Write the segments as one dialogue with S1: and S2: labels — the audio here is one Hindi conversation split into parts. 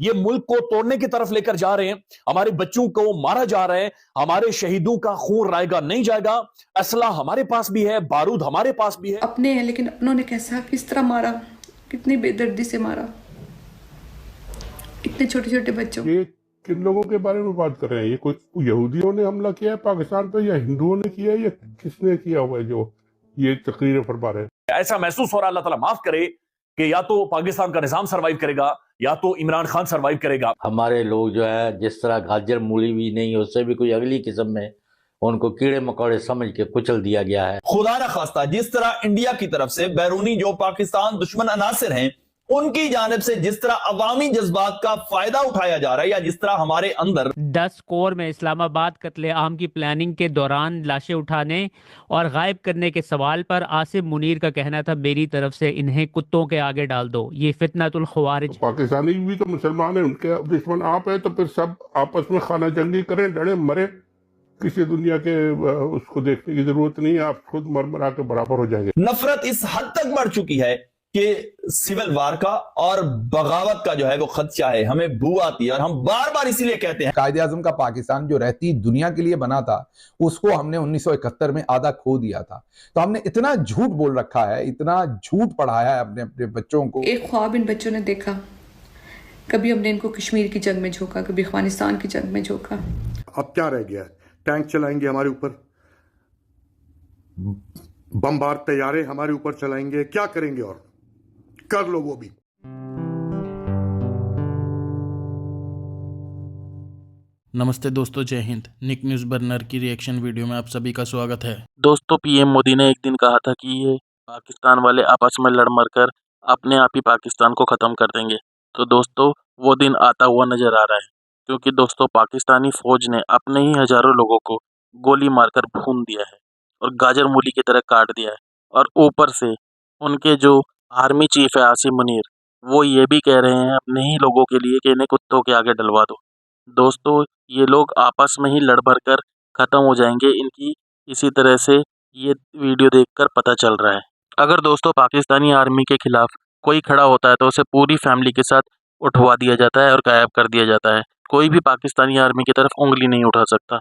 S1: ये मुल्क को तोड़ने की तरफ लेकर जा रहे हैं, हमारे बच्चों को मारा जा रहा है, हमारे शहीदों का खून रायगा नहीं जाएगा। असला हमारे पास भी है, बारूद हमारे पास भी है।
S2: अपने हैं, लेकिन अपनों ने कैसा किस तरह मारा, कितनी बेदर्दी से मारा इतने छोटे छोटे बच्चों।
S3: ये किन लोगों के बारे में बात कर रहे हैं? ये कोई यहूदियों ने हमला किया है पाकिस्तान पे, या हिंदुओं ने किया है, या किसने किया हुआ है जो ये तकरीरें फरमा रहे हैं?
S1: ऐसा महसूस हो रहा है, अल्लाह ताला माफ करे, कि या तो पाकिस्तान का निजाम सरवाइव करेगा या तो इमरान खान सरवाइव करेगा।
S4: हमारे लोग जो है जिस तरह गाजर मूली भी नहीं, उससे भी कोई अगली किस्म में उनको कीड़े मकोड़े समझ के कुचल दिया गया है।
S5: खुदा न खास्ता जिस तरह इंडिया की तरफ से बैरूनी जो पाकिस्तान दुश्मन अनासिर हैं उनकी जानिब से जिस तरह अवामी जज्बात का फायदा उठाया जा रहा है, या जिस तरह हमारे अंदर
S6: 10 कोर में इस्लामाबाद कत्ले-आम की प्लानिंग के दौरान लाशें उठाने और गायब करने के सवाल पर आसिफ मुनीर का कहना था, मेरी तरफ से इन्हें कुत्तों के आगे डाल दो, ये फितनतुल खवारिज।
S3: पाकिस्तानी भी तो मुसलमान है, उनके दुश्मन आप है, तो फिर सब आपस में खाना जंगी करें, लड़े मरे, किसी दुनिया के उसको देखने की जरूरत नहीं है। आप खुद मर मरा के बराबर हो जाएंगे।
S5: नफरत इस हद तक बढ़ चुकी है कि सिविल वार का और बगावत का जो है वो खदशा है, हमें बू आती है, और हम बार बार इसीलिए कहते हैं
S7: कायदे आजम का पाकिस्तान जो रहती दुनिया के लिए बना था, उसको हमने 1971 में आधा खो दिया था। तो हमने इतना झूठ बोल रखा है, इतना झूठ पढ़ाया है अपने अपने बच्चों को।
S2: एक ख्वाब इन बच्चों ने देखा, कभी हमने इनको कश्मीर की जंग में झोंका, कभी अफगानिस्तान की जंग में झोंका।
S8: अब क्या रह गया है? टैंक चलाएंगे हमारे ऊपर, बमबार तैयारे हमारे ऊपर चलाएंगे, क्या करेंगे? और कर लो वो भी।
S9: नमस्ते दोस्तों, जय हिंद। निक न्यूज़ बर्नर की रिएक्शन वीडियो में आप सभी का स्वागत है।
S10: दोस्तों, पीएम मोदी ने एक दिन कहा था कि ये पाकिस्तान वाले आपस में लड़ मर कर अपने आप ही पाकिस्तान को ख़त्म कर देंगे। तो दोस्तों, वो दिन आता हुआ नज़र आ रहा है, क्योंकि दोस्तों पाकिस्तानी फ़ौज ने अपने ही हज़ारों लोगों को गोली मारकर भून दिया है और गाजर मूली की तरह काट दिया है। और ऊपर से उनके जो आर्मी चीफ है आसिम मुनीर, वो ये भी कह रहे हैं अपने ही लोगों के लिए कि इन्हें कुत्तों के आगे डलवा दो। दोस्तों, ये लोग आपस में ही लड़ भर कर ख़त्म हो जाएंगे, इनकी इसी तरह से ये वीडियो देखकर पता चल रहा है। अगर दोस्तों पाकिस्तानी आर्मी के खिलाफ कोई खड़ा होता है तो उसे पूरी फैमिली के साथ उठवा दिया जाता है और गायब कर दिया जाता है। कोई भी पाकिस्तानी आर्मी की तरफ उंगली नहीं उठा सकता।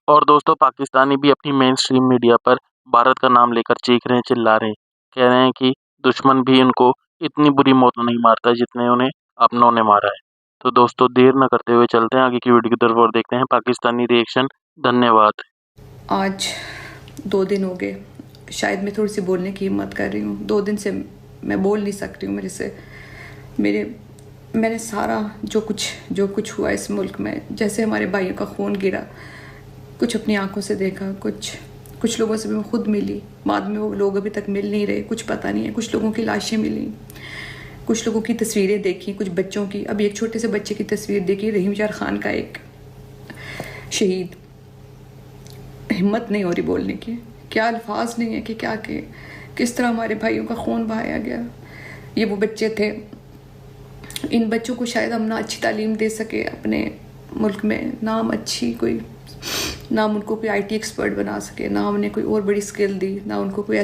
S10: और दोस्तों, पाकिस्तानी भी अपनी मेन स्ट्रीम मीडिया पर भारत का नाम लेकर चीख रहे हैं, चिल्ला रहे हैं, कह रहे हैं कि दुश्मन भी इनको इतनी बुरी मौत नहीं मारता जितने उन्हें अपनों ने मारा है। तो दोस्तों, देर न करते हुए चलते हैं आगे की वीडियो की तरफ और देखते हैं पाकिस्तानी रिएक्शन। धन्यवाद।
S2: आज 2 दिन हो गए, शायद मैं थोड़ी सी बोलने की हिम्मत कर रही हूँ। 2 दिन से मैं बोल नहीं सकती हूँ। मैंने सारा जो कुछ हुआ इस मुल्क में, जैसे हमारे भाइयों का खून गिरा, कुछ अपनी आंखों से देखा, कुछ लोगों से भी मैं खुद मिली, बाद में वो लोग अभी तक मिल नहीं रहे, कुछ पता नहीं है। कुछ लोगों की लाशें मिली, कुछ लोगों की तस्वीरें देखी, कुछ बच्चों की। अभी एक छोटे से बच्चे की तस्वीर देखी, रहीम यार खान का, एक शहीद। हिम्मत नहीं हो रही बोलने की, क्या अल्फाज नहीं है कि क्या के किस तरह हमारे भाइयों का खून बहाया गया। ये वो बच्चे थे, इन बच्चों को शायद हम ना अच्छी तालीम दे सके अपने मुल्क में, ना हम उनको कोई IT एक्सपर्ट बना सके, ना हमने कोई और बड़ी स्किल दी, ना उनको कोई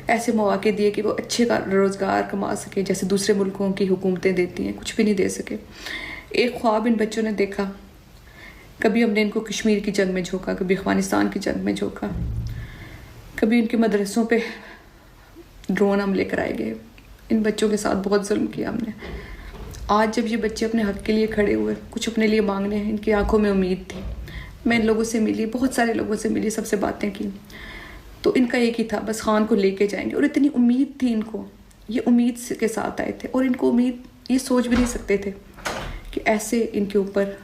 S2: ऐसे मौके दिए कि वो अच्छे का रोज़गार कमा सके जैसे दूसरे मुल्कों की हुकूमतें देती हैं। कुछ भी नहीं दे सके। एक ख्वाब इन बच्चों ने देखा, कभी हमने इनको कश्मीर की जंग में झोंका, कभी अफगानिस्तान की जंग में झोंका, कभी इनके मदरसों पे ड्रोन हमले कराए गए। इन बच्चों के साथ बहुत जुल्म किया हमने। आज जब ये बच्चे अपने हक के लिए खड़े हुए, कुछ अपने लिए मांगने हैं, इनकी आंखों में उम्मीद थी। मैं इन लोगों से मिली, बहुत सारे लोगों से मिली, सबसे बातें की, तो इनका एक ही था, बस खान को लेके जाएंगे। और इतनी उम्मीद थी इनको, ये उम्मीद के साथ आए थे। और इनको उम्मीद, ये सोच भी नहीं सकते थे कि ऐसे इनके ऊपर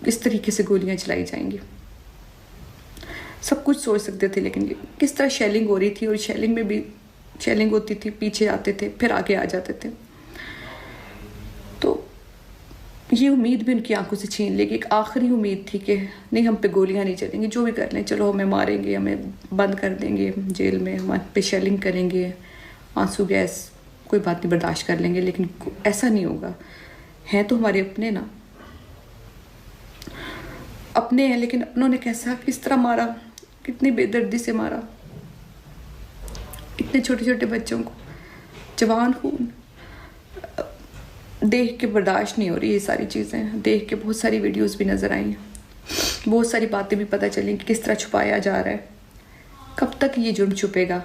S2: इस तरीके से गोलियां चलाई जाएंगी। सब कुछ सोच सकते थे, लेकिन किस तरह शेलिंग हो रही थी, और शेलिंग में भी शेलिंग होती थी, पीछे आते थे, फिर आगे आ जाते थे। तो ये उम्मीद भी उनकी आंखों से छीन लेगी। एक आखिरी उम्मीद थी कि नहीं, हम पे गोलियां नहीं चलेंगी, जो भी कर लें, चलो हमें मारेंगे, हमें बंद कर देंगे जेल में, हमारे पे शेलिंग करेंगे, आंसू गैस, कोई बात नहीं, बर्दाश्त कर लेंगे। लेकिन ऐसा नहीं होगा। हैं तो हमारे अपने ना, अपने हैं, लेकिन अपनों ने कैसा किस तरह मारा, कितनी बेदर्दी से मारा इतने छोटे छोटे बच्चों को, जवान खून। देख के बर्दाश्त नहीं हो रही ये सारी चीज़ें। देख के बहुत सारी वीडियोस भी नज़र आई, बहुत सारी बातें भी पता चली कि किस तरह छुपाया जा रहा है। कब तक ये जुर्म छुपेगा,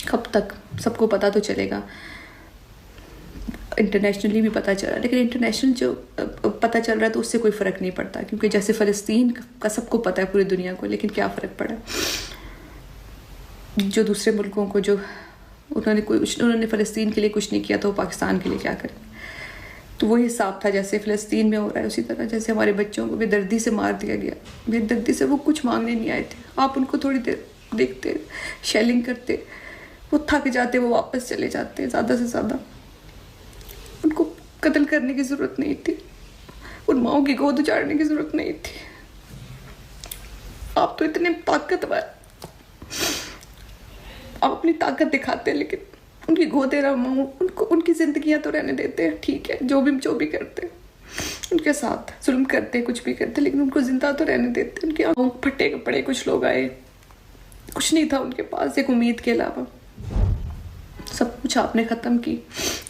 S2: कब तक? सबको पता तो चलेगा, इंटरनेशनली भी पता चल रहा है, लेकिन इंटरनेशनल जो पता चल रहा है तो उससे कोई फ़र्क नहीं पड़ता, क्योंकि जैसे फ़लस्तीन का सबको पता है पूरी दुनिया को, लेकिन क्या फ़र्क पड़ा? जो दूसरे मुल्कों को जो उन्होंने फ़लस्तीन के लिए कुछ नहीं किया तो पाकिस्तान के लिए क्या करें? तो वही हिसाब था जैसे फ़लस्तीन में हो रहा है, उसी तरह जैसे हमारे बच्चों को बेदर्दी से मार दिया गया। बेदर्दी से वो कुछ मांगने नहीं आए थे, आप उनको थोड़ी देर देखते, शेलिंग करते, वो थक जाते, वो वापस चले जाते। ज़्यादा से ज़्यादा उनको कत्ल करने की ज़रूरत नहीं थी, उन माओं की गोद उजाड़ने की ज़रूरत नहीं थी। आप तो इतने ताकतवर, आप अपनी ताकत दिखाते हैं, लेकिन उनकी गोदे रमाओ, उनको उनकी जिंदगियां तो रहने देते हैं, ठीक है, जो भी करते हैं उनके साथ जुल्म करते हैं, कुछ भी करते हैं, लेकिन उनको जिंदा तो रहने देते हैं। उनके आंखों फटे कपड़े, कुछ लोग आए, कुछ नहीं था उनके पास एक उम्मीद के अलावा। सब कुछ आपने ख़त्म की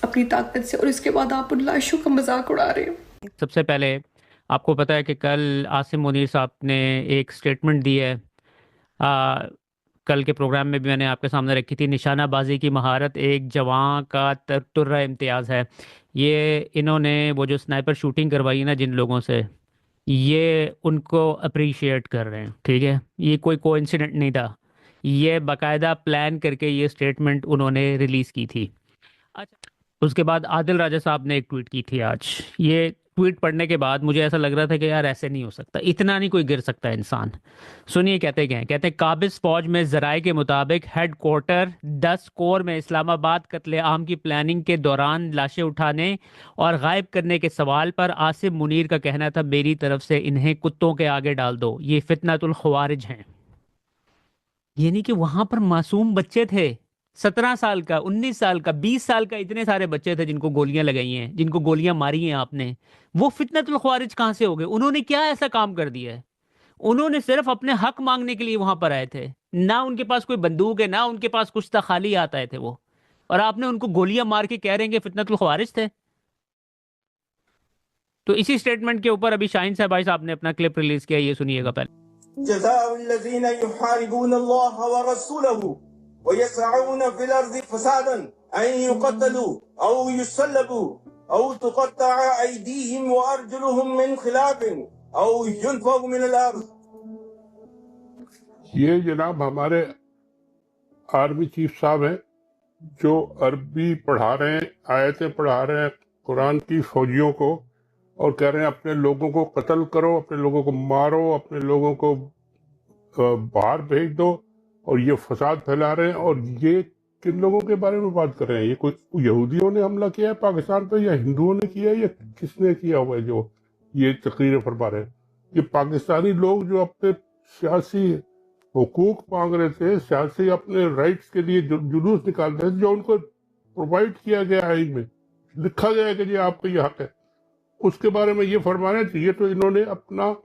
S2: अपनी ताकत से, और इसके बाद आप उन लाशों का मजाक उड़ा रहे हो।
S6: सबसे पहले आपको पता है कि कल आसिम मुनीर साहब ने एक स्टेटमेंट दी है, कल के प्रोग्राम में भी मैंने आपके सामने रखी थी। निशानाबाजी की महारत एक जवान का तुर्रा इम्तियाज़ है। ये इन्होंने वो जो स्नाइपर शूटिंग करवाई ना जिन लोगों से, ये उनको अप्रिशिएट कर रहे हैं, ठीक है। ये कोई कोइंसिडेंट नहीं था, ये बाकायदा प्लान करके ये स्टेटमेंट उन्होंने रिलीज़ की थी। अच्छा, उसके बाद आदिल राजा साहब ने एक ट्वीट की थी आज। ये ट्वीट पढ़ने के बाद मुझे ऐसा लग रहा था कि यार ऐसे नहीं हो सकता, इतना नहीं कोई गिर सकता इंसान। सुनिए कहते क्या हैं, कहते हैं काबिज फौज में जराए के मुताबिक हेड क्वार्टर 10 कोर में इस्लामाबाद कत्लेआम की प्लानिंग के दौरान लाशें उठाने और गायब करने के सवाल पर आसिम मुनीर का कहना था मेरी तरफ से इन्हें कुत्तों के आगे डाल दो, ये फितनतुल ख्वारिज हैं। यानी कि वहां पर मासूम बच्चे थे, 17 साल का, 19 साल का, 20 साल का, इतने सारे बच्चे थे जिनको गोलियां लगाई हैं, जिनको गोलियां मारी हैं आपने। वो फितनतुल ख्वारिज कहां से हो गए? उन्होंने क्या ऐसा काम कर दिया है? उन्होंने सिर्फ अपने हक मांगने के लिए वहां पर आए थे, ना उनके पास कोई बंदूक है, ना उनके पास कुछ था, खाली हाथ आए थे वो, और आपने उनको गोलियां मार के कह रहे हैं कि फितनतुल ख्वारिज थे। तो इसी स्टेटमेंट के ऊपर अभी शाहीन साहब साहब ने अपना क्लिप रिलीज किया, ये सुनिएगा पहले।
S11: जज़ाउल्लज़ीना युहारिबून अल्लाह व रसूलहू व यसअऊन फिल अर्ज़ि फसादन अन युक़तलू औ युसल्लबू औ तुक़त्तअ अयदीहिम व अर्जुलुहुम मिन खिलाफिन औ युनफ़ऊ मिनल अर्ज़।
S3: ये जनाब हमारे आर्मी चीफ साहब हैं जो अरबी पढ़ा रहे हैं, आयतें पढ़ा रहे हैं कुरान की फौजियों को, और कह रहे हैं अपने लोगों को कत्ल करो, अपने लोगों को मारो, अपने लोगों को बाहर भेज दो, और ये फसाद फैला रहे हैं। और ये किन लोगों के बारे में बात कर रहे हैं? ये कोई यहूदियों ने हमला किया है पाकिस्तान पे, या हिंदुओं ने किया है, या किसने किया हुआ है जो ये तकरीरें फरमा रहे हैं? ये पाकिस्तानी लोग जो अपने सियासी हुकूक मांग रहे थे, सियासी अपने राइट्स के लिए जुलूस निकाल रहे थे, जो उनको प्रोवाइड किया गया है, इनमें लिखा गया है कि ये आपका ये हक है, उसके बारे में ये फरमा रहे थे। ये तो इन्होंने अपना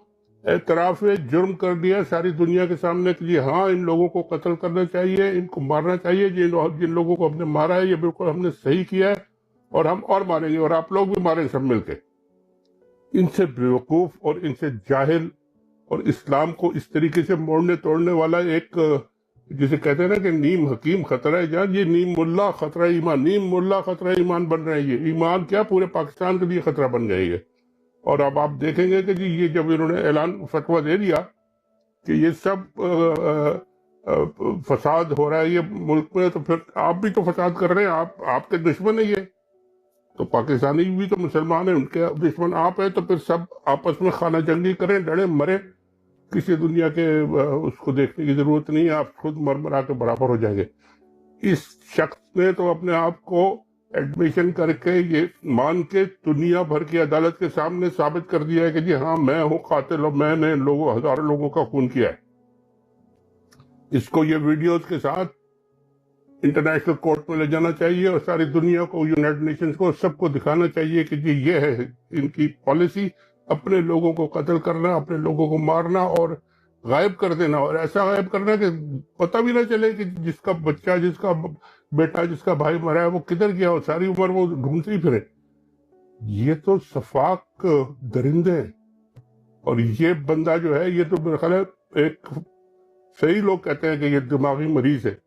S3: एतराफ़ जुर्म कर दिया सारी दुनिया के सामने कि जी हाँ, इन लोगों को कत्ल करना चाहिए, इनको मारना चाहिए, जिन लोगों को हमने मारा है ये बिल्कुल हमने सही किया है, और हम और मारेंगे, और आप लोग भी मारेंगे सब मिलके। इनसे बेवकूफ़ और इनसे जाहिल और इस्लाम को इस तरीके से मोड़ने तोड़ने वाला एक, जिसे कहते हैं ना कि नीम हकीम खतरा है जान, ये नीम मुल्ला खतरा ईमान, नीम मुल्ला खतरा ईमान बन रहे हैं। ये ईमान क्या पूरे पाकिस्तान के लिए खतरा बन गए ये। और अब आप देखेंगे कि जी ये जब इन्होंने ऐलान फतवा दे दिया कि ये सब फसाद हो रहा है ये मुल्क में, तो फिर आप भी तो फसाद कर रहे हैं, आपके दुश्मन है ये। तो पाकिस्तानी भी तो मुसलमान है, उनके दुश्मन आप है, तो फिर सब आपस में खाना जंगी करें, लड़े मरे, किसी दुनिया के उसको देखने की जरूरत नहीं है, आप खुद मर मरा के बराबर हो जाएंगे। इस शख्स ने तो अपने आप को एडमिशन करके ये मान के दुनिया भर की अदालत के सामने साबित कर दिया है कि जी हाँ, मैं हूँ कातिल और मैंने हजारों लोगों का खून किया है। इसको ये वीडियोस के साथ इंटरनेशनल कोर्ट में ले जाना चाहिए, और सारी दुनिया को, यूनाइटेड नेशंस को, सबको दिखाना चाहिए कि जी ये है इनकी पॉलिसी, अपने लोगों को कत्ल करना, अपने लोगों को मारना और गायब कर देना, और ऐसा गायब करना कि पता भी ना चले कि जिसका बच्चा, जिसका बेटा, जिसका भाई मरा है वो किधर गया हो, सारी उम्र वो ढूंढते ही फिरे। ये तो सफाक दरिंदे हैं। और ये बंदा जो है, ये तो मेरा ख्याल है एक, सही लोग कहते हैं कि ये दिमागी मरीज है।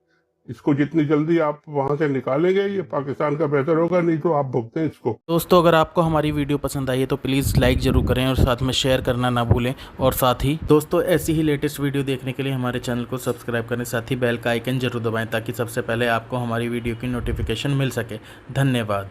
S3: इसको जितनी जल्दी आप वहां से निकालेंगे ये पाकिस्तान का बेहतर होगा, नहीं तो आप भुगतें इसको।
S9: दोस्तों अगर आपको हमारी वीडियो पसंद आई है तो प्लीज़ लाइक ज़रूर करें और साथ में शेयर करना ना भूलें। और साथ ही दोस्तों ऐसी ही लेटेस्ट वीडियो देखने के लिए हमारे चैनल को सब्सक्राइब करें, साथ ही बेल का आइकन जरूर दबाएं ताकि सबसे पहले आपको हमारी वीडियो की नोटिफिकेशन मिल सके। धन्यवाद।